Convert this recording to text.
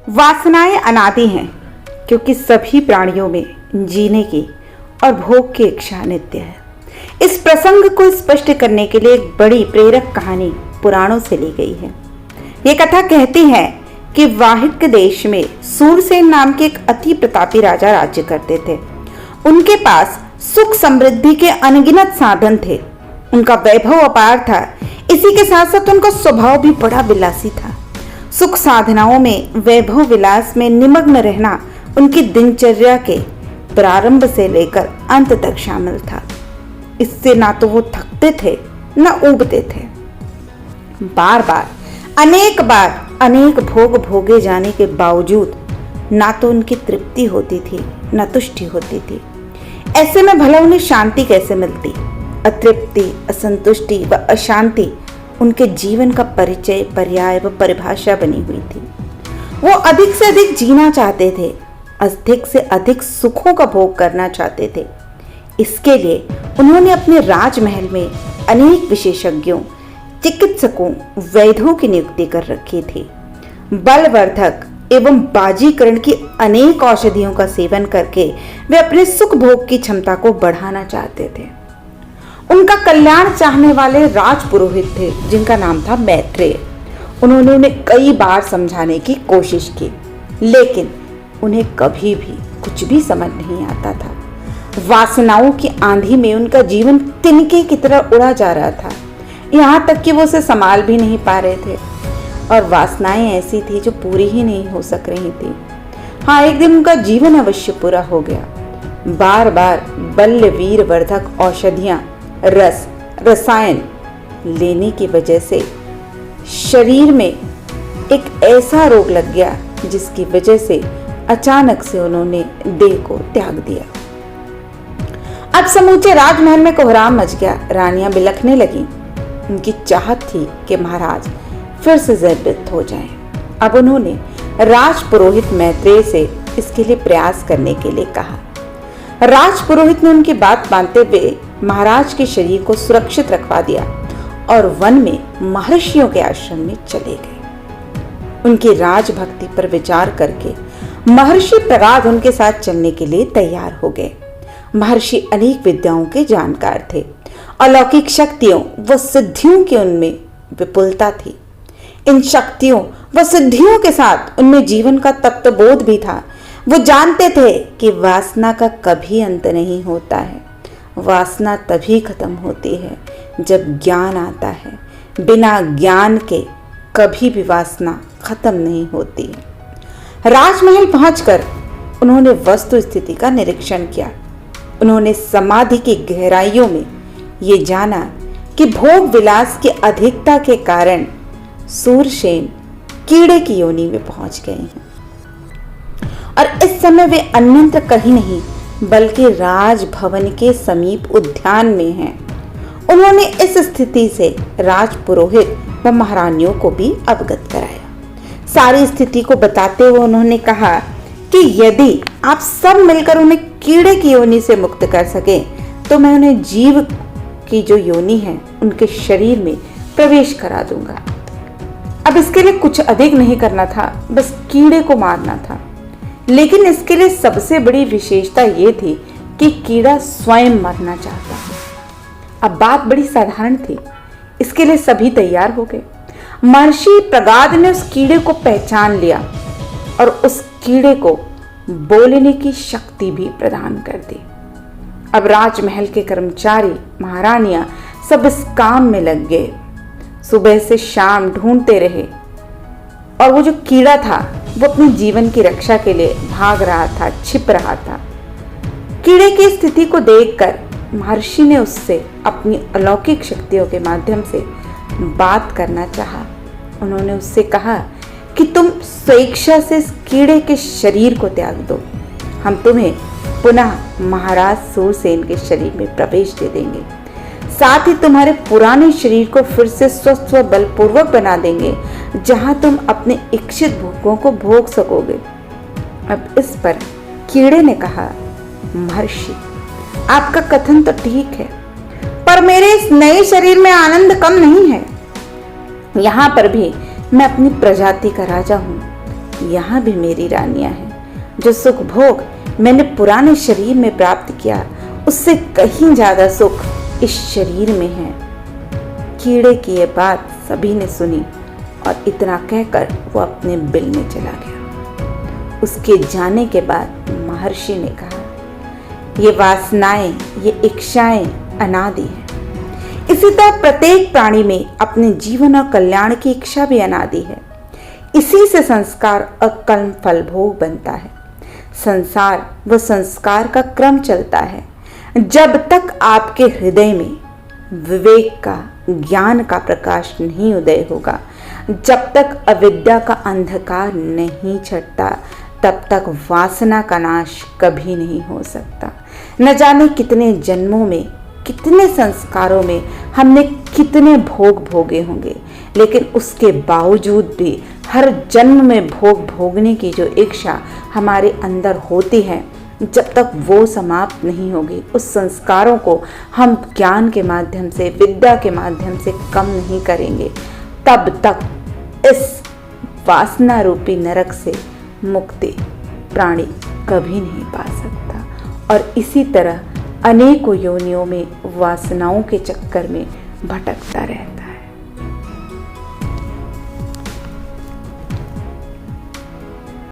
वासनाएं अनादि हैं, क्योंकि सभी प्राणियों में जीने की और भोग की इच्छा नित्य है। इस प्रसंग को स्पष्ट करने के लिए एक बड़ी प्रेरक कहानी पुराणों से ली गई है। ये कथा कहती है कि वाहिक देश में सूरसेन नाम के एक अति प्रतापी राजा राज्य करते थे। उनके पास सुख समृद्धि के अनगिनत साधन थे। उनका वैभव अपार था। इसी के साथ साथ उनका स्वभाव भी बड़ा विलासी था। सुख साधनाओं में, वैभव विलास में निमग्न रहना उनकी दिनचर्या के प्रारंभ से लेकर अंत तक शामिल था। इससे ना तो वो थकते थे न ऊबते थे। बार अनेक भोग भोगे जाने के बावजूद ना तो उनकी तृप्ति होती थी न तुष्टि होती थी। ऐसे में भला उन्हें शांति कैसे मिलती? अतृप्ति, असंतुष्टि व अशांति उनके जीवन का परिचय, पर्याय व परिभाषा बनी हुई थी। वो अधिक से अधिक जीना चाहते थे, अधिक से अधिक सुखों का भोग करना चाहते थे। इसके लिए उन्होंने अपने राजमहल में अनेक विशेषज्ञों, चिकित्सकों, वैद्यों की नियुक्ति कर रखी थी। बलवर्धक एवं बाजीकरण की अनेक औषधियों का सेवन करके वे अपने सुख भोग की क्षमता को बढ़ाना चाहते थे। उनका कल्याण चाहने वाले राजपुरोहित थे जिनका नाम था मैत्रेय। उन्होंने उन्हें कई बार समझाने की कोशिश की, लेकिन उन्हें कभी भी कुछ भी समझ नहीं आता था। वासनाओं की आंधी में उनका जीवन तिनके की तरह उड़ा जा रहा था। यहाँ तक कि वो उसे संभाल भी नहीं पा रहे थे, और वासनाएं ऐसी थी जो पूरी ही नहीं हो सक रही थी। हाँ, एक दिन उनका जीवन अवश्य पूरा हो गया। बार बार बल्य वीर वर्धक औषधियां, रसायन लेने की वजह से शरीर में एक ऐसा रोग लग गया जिसकी वजह से अचानक से उन्होंने देह को त्याग दिया। अब समूचे राजमहल में कोहराम मच गया। रानियां बिलखने लगी। उनकी चाहत थी कि महाराज फिर से जीवित हो जाएं। अब उन्होंने राजपुरोहित मैत्रेय से इसके लिए प्रयास करने के लिए कहा। राजपुरोहित ने उनकी बात मानते हुए महाराज के शरीर को सुरक्षित रखवा दिया और वन में महर्षियों के आश्रम में चले गए। उनकी राजभक्ति पर विचार करके महर्षि प्रगाध उनके साथ चलने के लिए तैयार हो गए। महर्षि अनेक विद्याओं के जानकार थे। अलौकिक शक्तियों व सिद्धियों की उनमें विपुलता थी। इन शक्तियों व सिद्धियों के साथ उनमें जीवन का तत्वबोध भी था। वो जानते थे कि वासना का कभी अंत नहीं होता है। वासना तभी खत्म होती है जब ज्ञान आता है। बिना ज्ञान के कभी भी वासना खत्म नहीं होती है। राजमहल पहुंचकर उन्होंने वस्तु स्थिति का निरीक्षण किया। उन्होंने समाधि की गहराइयों में ये जाना कि भोग विलास की अधिकता के कारण सूरसेन कीड़े की योनि में पहुंच गए हैं और इस समय वे अन्यत्र कहीं नहीं बल्कि राजभवन के समीप उद्यान में हैं। उन्होंने इस स्थिति से राजपुरोहित व महारानियों को भी अवगत कराया। सारी स्थिति को बताते हुए उन्होंने कहा कि यदि आप सब मिलकर उन्हें कीड़े की योनि से मुक्त कर सके तो मैं उन्हें जीव की जो योनि है उनके शरीर में प्रवेश करा दूंगा। अब इसके लिए कुछ अधिक नहीं करना था, बस कीड़े को मारना था। लेकिन इसके लिए सबसे बड़ी विशेषता ये थी कि कीड़ा स्वयं मरना चाहता है। अब बात बड़ी साधारण थी। इसके लिए सभी तैयार हो गए। महर्षि प्रगाध ने उस कीड़े को पहचान लिया और उस कीड़े को बोलने की शक्ति भी प्रदान कर दी। अब राजमहल के कर्मचारी, महारानियां सब इस काम में लग गए। सुबह से शाम ढूंढते रहे और वो जो कीड़ा था वो अपने जीवन की रक्षा के लिए भाग रहा था, छिप रहा था। कीड़े की स्थिति को देखकर महर्षि ने उससे अपनी अलौकिक शक्तियों के माध्यम से बात करना चाहा। उन्होंने उससे कहा कि तुम स्वेच्छा से इस कीड़े के शरीर को त्याग दो। हम तुम्हें पुनः महाराज सूरसेन के शरीर में प्रवेश दे देंगे। साथ ही तुम्हारे पुराने शरीर को फिर से स्वस्थ व बलपूर्वक बना देंगे, जहां तुम अपने इच्छित भोगों को भोग सकोगे। अब इस पर कीड़े ने कहा, महर्षि आपका कथन तो ठीक है, पर मेरे इस नए शरीर में आनंद कम नहीं है। यहाँ पर भी मैं अपनी प्रजाति का राजा हूँ। यहाँ भी मेरी रानियां हैं। जो सुख भोग मैंने पुराने शरीर में प्राप्त किया, उससे कहीं ज्यादा सुख इस शरीर में है। कीड़े की ये बात सभी ने सुनी और इतना कहकर वो अपने बिल में चला गया। उसके जाने के बाद महर्षि ने कहा, ये वासनाएं, ये इच्छाएं अनादि हैं। इसी तरह प्रत्येक प्राणी में अपने जीवन और कल्याण की इच्छा भी अनादि है। इसी से संस्कार और कर्म फल भोग बनता है। संसार व संस्कार का क्रम चलता है। जब तक आपके हृदय में विवेक का, ज्ञान का प्रकाश नहीं उदय होगा, जब तक अविद्या का अंधकार नहीं छटता, तब तक वासना का नाश कभी नहीं हो सकता। न जाने कितने जन्मों में, कितने संस्कारों में हमने कितने भोग भोगे होंगे, लेकिन उसके बावजूद भी हर जन्म में भोग भोगने की जो इच्छा हमारे अंदर होती है, जब तक वो समाप्त नहीं होगी, उस संस्कारों को हम ज्ञान के माध्यम से, विद्या के माध्यम से कम नहीं करेंगे, तब तक इस वासना रूपी नरक से मुक्ति प्राणी कभी नहीं पा सकता। और इसी तरह अनेकों योनियों में वासनाओं के चक्कर में भटकता रहता है।